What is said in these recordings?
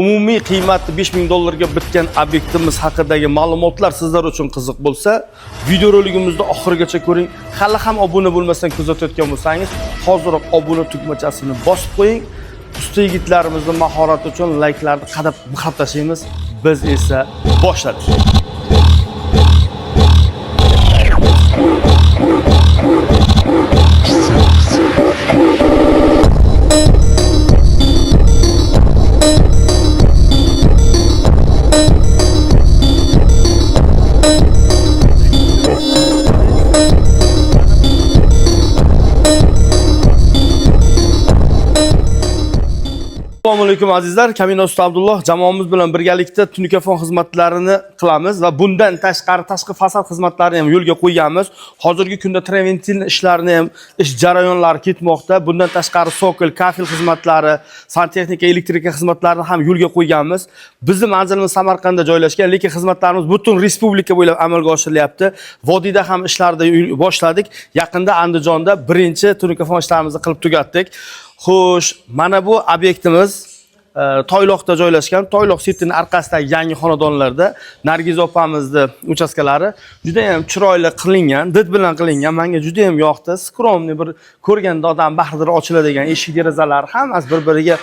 umumiy qiymati 5000 dollarga bitgan obyektimiz haqidagi ma'lumotlar sizlar uchun qiziq bo'lsa, videoroligimizni oxirigacha ko'ring. Hali ham obuna bo'lmasdan kuzatayotgan bo'lsangiz, hoziroq obuna tugmachasini bosib qo'ying. Usta yigitlarimizning mahorati uchun layklarni qadab tashlaymiz. Biz esa boshladik. Assalomu alaykum azizlar, Kamina usta Abdulloh jamoamiz bilan birgalikda tunikafon xizmatlarini qilamiz va bundan tashqi fasad xizmatlarini ham yo'lga qo'yganmiz. Hozirgi kunda Traventin ishlarini ham ish jarayonlari ketmoqda. Bundan tashqari sokil, kafel xizmatlari, santexnika, elektrika xizmatlarini ham yo'lga qo'yganmiz. Bizning manzilimiz Samarqandda joylashgan, lekin xizmatlarimiz butun respublika bo'ylab amalga oshirilyapti. Vodiyda ham ishlarni boshladik. Yaqinda Andijonda birinchi tunikafon ishlarimizni qilib tugatdik. Xo'sh, mana bu obyektimiz Toyloqda joylashgan. Toyloq sitining orqasidagi yangi xonadonlarda Nargiz opamizning uchastkalari juda ham chiroyli qilingan, did bilan qilingan. Menga juda ham yoqdi. Skromniy bir ko'rganda odam bahridir ochiladigan eshik derazalari hammasi bir-biriga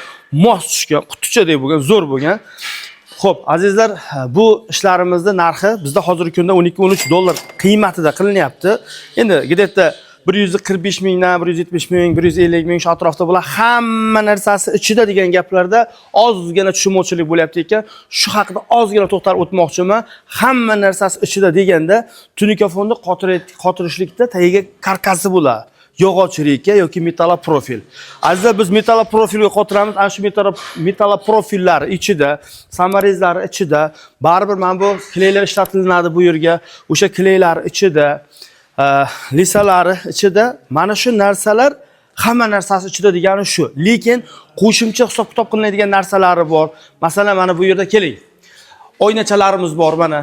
mos tushgan, qutichadek bo'lgan, zo'r bo'lgan. Xo'p, azizlar, bu ishlarimizning narxi bizda hozirgi kunda 12-13 dollar qiymatida qilinyapti. Endi gidetda 145 mingdan 170 ming, 150 ming shu atrofda bo'lar. Hamma narsasi ichida degan gaplarda ozgina tushunmovchilik bo'lyapti ekan. Shu haqida ozgina to'xtalib o'tmoqchiman. Hamma narsasi ichida deganda tunikafonni qotirishlikda tagiga karkasi bo'ladi. Yog'ochlikka yoki metaloprofil. Azizlar, biz metaloprofilga qotiramiz. Ana shu metaloprofillar ichida, samarezlar ichida, baribir mana bu kleylar ishlatiladi bu yerga. O'sha kleylar ichida lisalari ichida mana shu narsalar hamma narsasi ichida degani shu. Lekin qo'shimcha hisob-kitob qilinadigan narsalari bor. Masalan, mana bu yerda keling. Oynachalarimiz bor mana.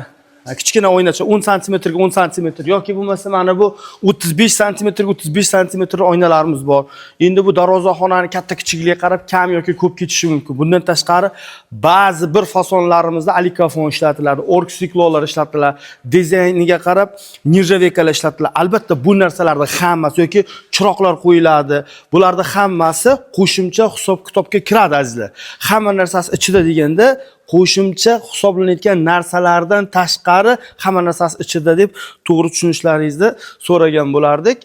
Kichkina oynacha 10 sm ga 10 sm yoki bo'lmasa mana bu 35 sm ga 35 sm oynalarimiz bor. Endi bu darvozaxonani katta kichikligiga qarab kam yoki ko'p ketishi mumkin. Bundan tashqari ba'zi bir fasonlarimizda alikafon ishlatiladi, orgsiklolar ishlatiladi, dizayniga qarab nirjavekalar ishlatiladi. Albatta bu narsalarda hammasi yoki chiroqlar qo'yiladi. Bularda hammasi qo'shimcha hisob-kitobga kiradi azizlar. Hamma narsasi ichida deganda qo'shimcha hisoblanayotgan narsalardan tashqari hamma narsasi ichida deb to'g'ri tushunishlaringizni so'ragan bo'lardik.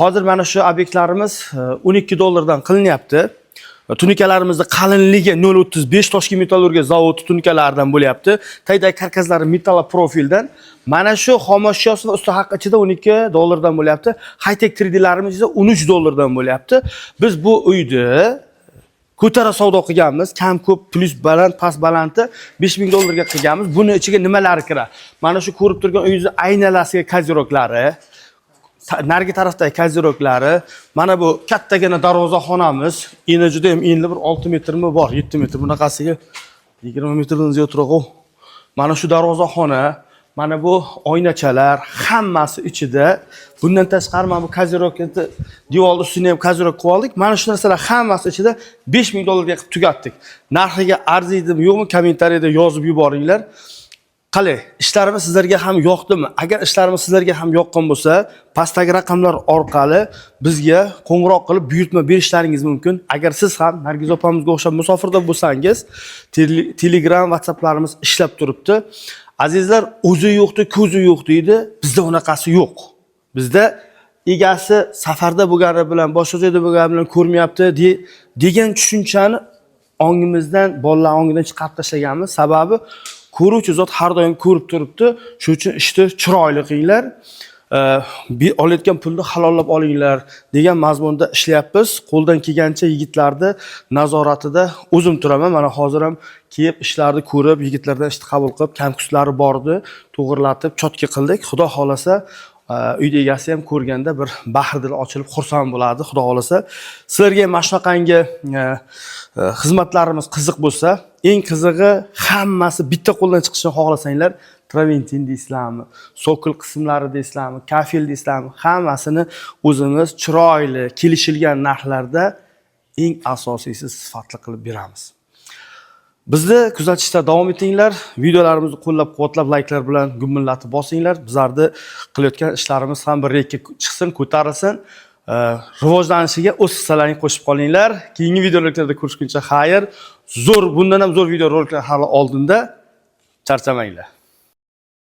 Hozir mana shu obyektlarimiz 12 dollardan qilinyapti. Tunikalarimizni qalinligi 0.35 Toshkent metallurgiya zavodi tunikalaridan bo'lyapti. Taydagi karkazlari metaloprofildan. Mana shu xomashyosi va usta haqi ichida 12 dollardan bo'lyapti. High-tech 3D'larimiz esa 13 dollardan bo'lyapti. Biz bu uyni ko'tara savdo qilganmiz. Kam ko'p plus baland, past balandni 5000 dollarga qilganmiz. Buni ichiga nimalar kiradi? Mana shu ko'rib turgan uyingizni aynalasiga kaziroklari, nargi tarafdagi kaziroklari, mana bu kattagina darvozaxonamiz, eni juda ham enli bir 6 metrmi bor, 7 metr. Bunaqasiga 20 metrdan ziyodroq. Mana shu darvozaxona, mana bu oynachalar hammasi ichida. Bundan tashqari mana bu kazirokni devorni ustini ham kazirok qilib oldik. Mana shu narsalar hammasi ichida 5000 dollarga qilib tugatdik. Narxiga arziydimi, yo'qmi kommentariyada yozib yuboringlar. Qalay, ishlarimiz sizlarga ham yoqdimi? Agar ishlarimiz sizlarga ham yoqqan bo'lsa, pastdagi raqamlar orqali bizga qo'ng'iroq qilib buyurtma berishlaringiz mumkin. Agar siz ham Nargiz opamizga o'xshab musofirda bo'lsangiz, Telegram, WhatsApplarimiz ishlab turibdi. Azizlar, o'zi yo'qdi, ko'zi yo'q deydi. Bizda unaqasi yo'q. Bizda egasi safarda bo'lgani bilan, boshqa joyda bo'lgani bilan ko'rmayapti degan tushunchani ongimizdan, bolalar ongidan chiqarib tashlaganmiz. Sababi ko'ruvchi zot har doim ko'rib turibdi. Shuning uchun ishni chiroyli qilinglar. Olayotgan pulni halollab olinglar degan mazmunda ishlayapmiz. Qo'ldan kelgancha yigitlarni nazoratida o'zim turaman. Mana hozir ham kelib ishlarni ko'rib, yigitlardan ishni qabul qilib, kamkuslari bordi, to'g'irlatib, chotka qildik. Xudo xolasa uyda egasi ham ko'rganda bir bahrdil ochilib xursand bo'ladi, xudo xolasa. Sizlarga mana shunaqangi xizmatlarimiz qiziq bo'lsa, eng qizig'i hammasi bitta qo'ldan chiqishini xohlasanglar, Traventin deysizlarmi, sokil qismlari deysizlarmi, kafel deysizlarmi, hammasini o'zimiz chiroyli, kelishilgan narxlarda eng asosiysi sifatli qilib beramiz. Bizni kuzatishda davom etinglar. Videolarimizni qo'llab-quvvatlab, layklar bilan gumillatib bosinglar. Bizlarni qilayotgan ishlarimiz ham bir rekka chiqsin, ko'tarilsin. Rivojlanishiga o'z hissalaringizni qo'shib qolinglar. Keyingi videolarda ko'rishguncha xayr. Bundan ham zo'r video roliklar hali oldinda. Charchamanglar.